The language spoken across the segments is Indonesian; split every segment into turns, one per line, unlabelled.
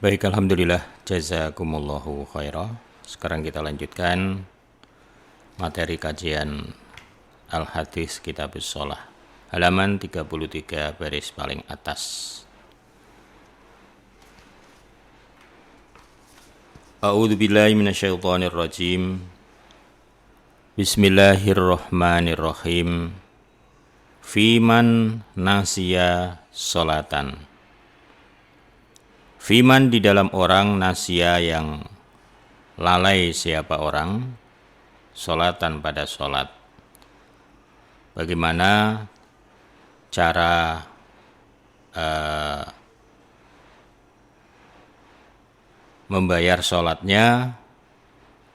Baik, alhamdulillah, jazakumullahu khairah. Sekarang kita lanjutkan materi kajian Al-Hadis Kitabus Shalah, halaman 33 baris paling atas. A'udzu billahi minasyaitonir rajim. Bismillahirrahmanirrahim. Fiman nasiya sholatan. Fiman di dalam orang nasya yang lalai siapa orang sholatan pada sholat. Bagaimana cara membayar sholatnya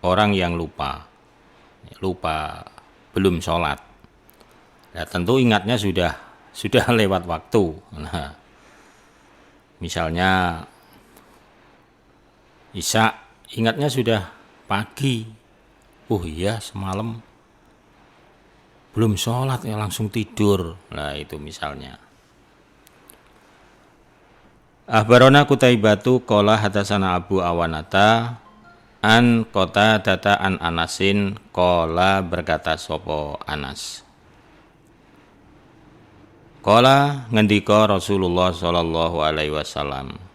orang yang lupa belum sholat. Ya, tentu ingatnya sudah lewat waktu. Nah, misalnya Isya, ingatnya sudah pagi. Oh iya, semalam belum sholat ya, langsung tidur. Nah itu misalnya. Akhbarona Qutaibatu qala hadatsana Abu Awanata an Qatadah an Anasin qala berkata sapa Anas. Qala ngendika Rasulullah sallallahu alaihi wasallam.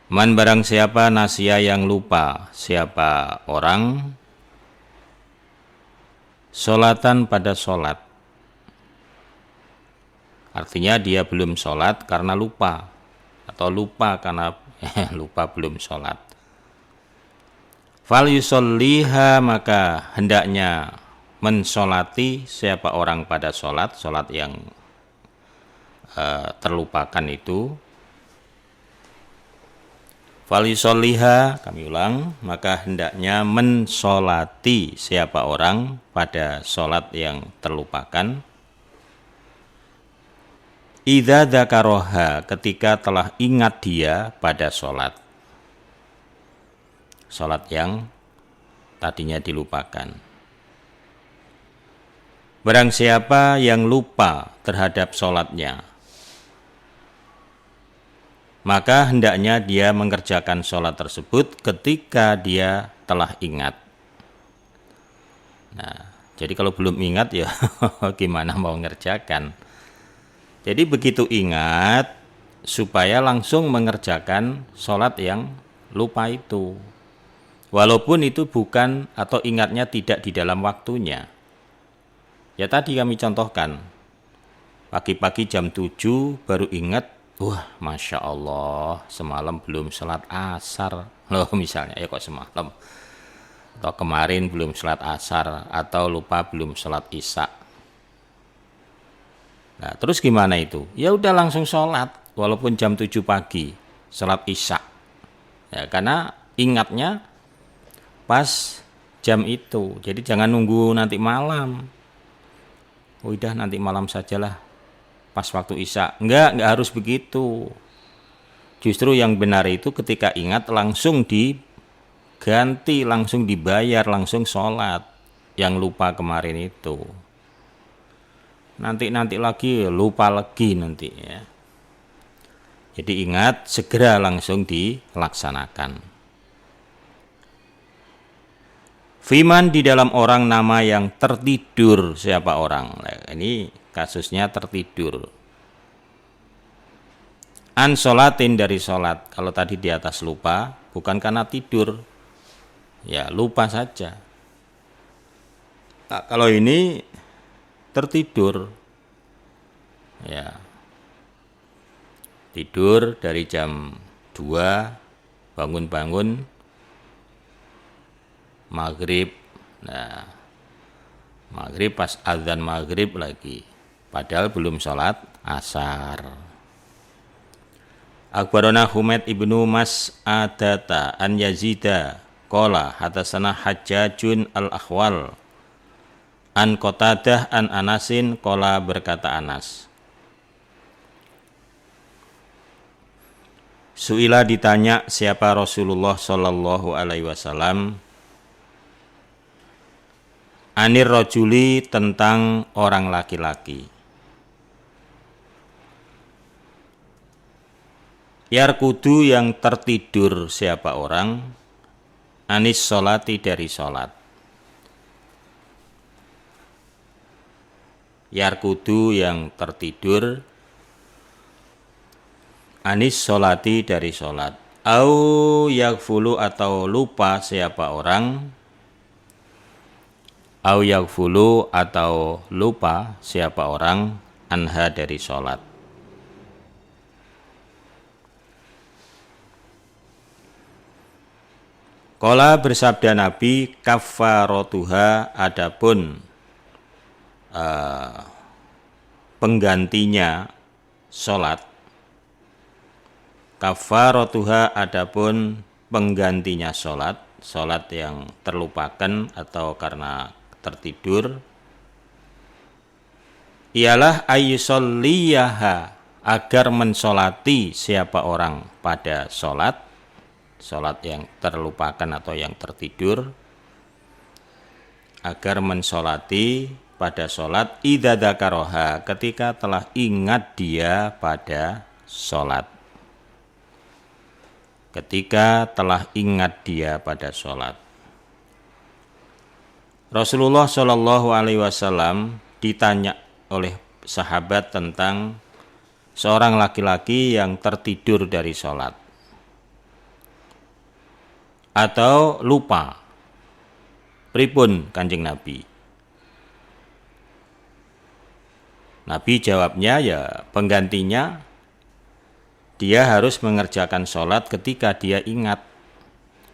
Man barang siapa nasya yang lupa siapa orang sholatan pada sholat. Artinya dia belum sholat karena lupa, atau lupa karena lupa belum sholat. Fal yusolliha, maka hendaknya mensolati siapa orang pada sholat yang terlupakan itu. Fal yusolliha, kami ulang, maka hendaknya mensolati siapa orang pada sholat yang terlupakan. Idza dzakaroha, ketika telah ingat dia pada sholat yang tadinya dilupakan. Barang siapa yang lupa terhadap sholatnya, maka hendaknya dia mengerjakan sholat tersebut ketika dia telah ingat. Nah, jadi kalau belum ingat ya gimana mau ngerjakan. Jadi begitu ingat, supaya langsung mengerjakan sholat yang lupa itu. Walaupun itu bukan atau ingatnya tidak di dalam waktunya. Ya tadi kami contohkan, pagi-pagi jam 7 baru ingat, wah Masya Allah semalam belum sholat asar. Loh misalnya, ya kok semalam? Atau kemarin belum sholat asar, atau lupa belum sholat isya. Nah terus gimana itu? Ya udah langsung sholat, walaupun jam 7 pagi, sholat isya. Ya, karena ingatnya pas jam itu, jadi jangan nunggu nanti malam. Oh udah nanti malam sajalah, pas waktu isya. Enggak harus begitu. Justru yang benar itu ketika ingat langsung diganti, langsung dibayar, langsung sholat yang lupa kemarin itu. Nanti lagi lupa lagi nanti ya. Jadi ingat, segera langsung dilaksanakan. Fiman di dalam orang nama yang tertidur siapa orang. Nah, ini kasusnya tertidur. An sholatin dari sholat. Kalau tadi di atas lupa, bukan karena tidur. Ya lupa saja. Nah, kalau ini tertidur. Ya. Tidur dari jam 2, bangun-bangun maghrib. Nah, maghrib pas azan maghrib lagi, padahal belum sholat asar. Akhbarana Humaid ibnu Mas'adata an Yazida qala hadatsana Hajjajun al-Akhwal an Qatadah an Anasin qala berkata Anas. Suila ditanya siapa Rasulullah sallallahu alaihi wasallam anir rajuli tentang orang laki-laki. Yarkudu yang tertidur siapa orang, anis sholati dari sholat. Yarkudu yang tertidur, anis sholati dari sholat. Au yaghfulu atau lupa siapa orang, au yaghfulu atau lupa siapa orang, anha dari sholat. Qala bersabda Nabi, kafaratuha adapun penggantinya sholat. Kafaratuha adapun penggantinya sholat, sholat yang terlupakan atau karena tertidur, ialah ayyusolliyaha agar mensolati siapa orang pada sholat yang terlupakan atau yang tertidur, agar mensolati pada sholat idza dzakaroha ketika telah ingat dia pada sholat. Ketika telah ingat dia pada sholat. Rasulullah Shallallahu Alaihi Wasallam ditanya oleh sahabat tentang seorang laki-laki yang tertidur dari sholat atau lupa. Pripun Kanjeng Nabi? Nabi jawabnya ya penggantinya dia harus mengerjakan sholat ketika dia ingat.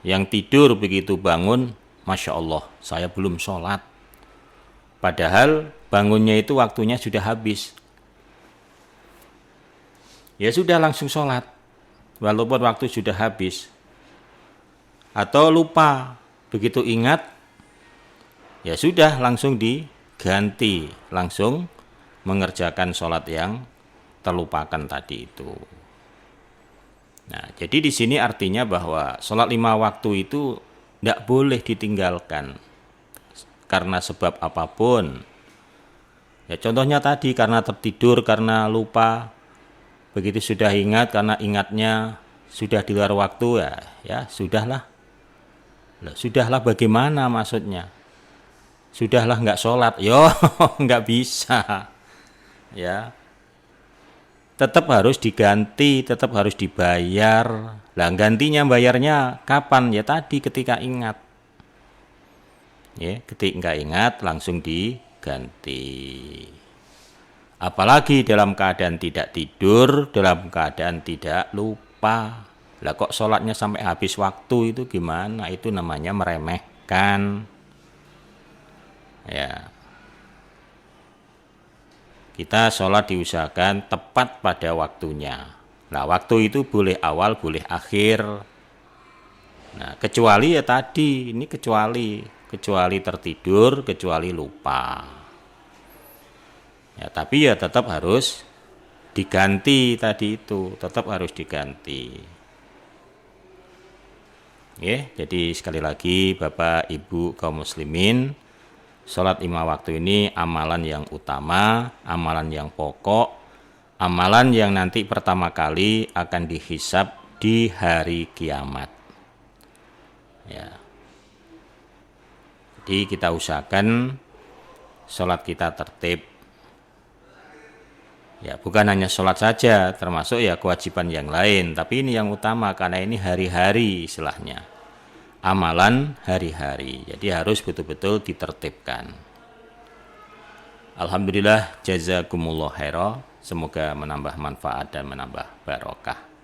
Yang tidur begitu bangun, Masya Allah saya belum sholat. Padahal bangunnya itu waktunya sudah habis. Ya sudah langsung sholat walaupun waktu sudah habis. Atau lupa, begitu ingat, ya sudah langsung diganti, langsung mengerjakan sholat yang terlupakan tadi itu. Nah, jadi di sini artinya bahwa sholat 5 waktu itu tidak boleh ditinggalkan karena sebab apapun. Ya contohnya tadi karena tertidur, karena lupa, begitu sudah ingat karena ingatnya sudah di luar waktu ya sudahlah. Sudahlah bagaimana maksudnya? Sudahlah nggak sholat, nggak bisa, ya. Tetap harus diganti, tetap harus dibayar. Lah gantinya bayarnya kapan? Ya tadi ketika ingat. Ya, ketika ingat langsung diganti. Apalagi dalam keadaan tidak tidur, dalam keadaan tidak lupa. Lah kok sholatnya sampai habis waktu itu gimana? Itu namanya meremehkan. Ya. Kita sholat diusahakan tepat pada waktunya. Nah waktu itu boleh awal, boleh akhir. Nah kecuali ya tadi, ini kecuali tertidur, kecuali lupa. Ya tapi ya tetap harus diganti tadi itu, tetap harus diganti. Ya, jadi sekali lagi Bapak Ibu kaum muslimin, sholat 5 waktu ini amalan yang utama, amalan yang pokok, amalan yang nanti pertama kali akan dihisab di hari kiamat. Ya. Jadi kita usahakan sholat kita tertib. Ya, bukan hanya sholat saja, termasuk ya kewajiban yang lain. Tapi ini yang utama karena ini hari-hari istilahnya. Amalan hari-hari. Jadi harus betul-betul ditertibkan. Alhamdulillah, jazakumullah khairan. Semoga menambah manfaat dan menambah barokah.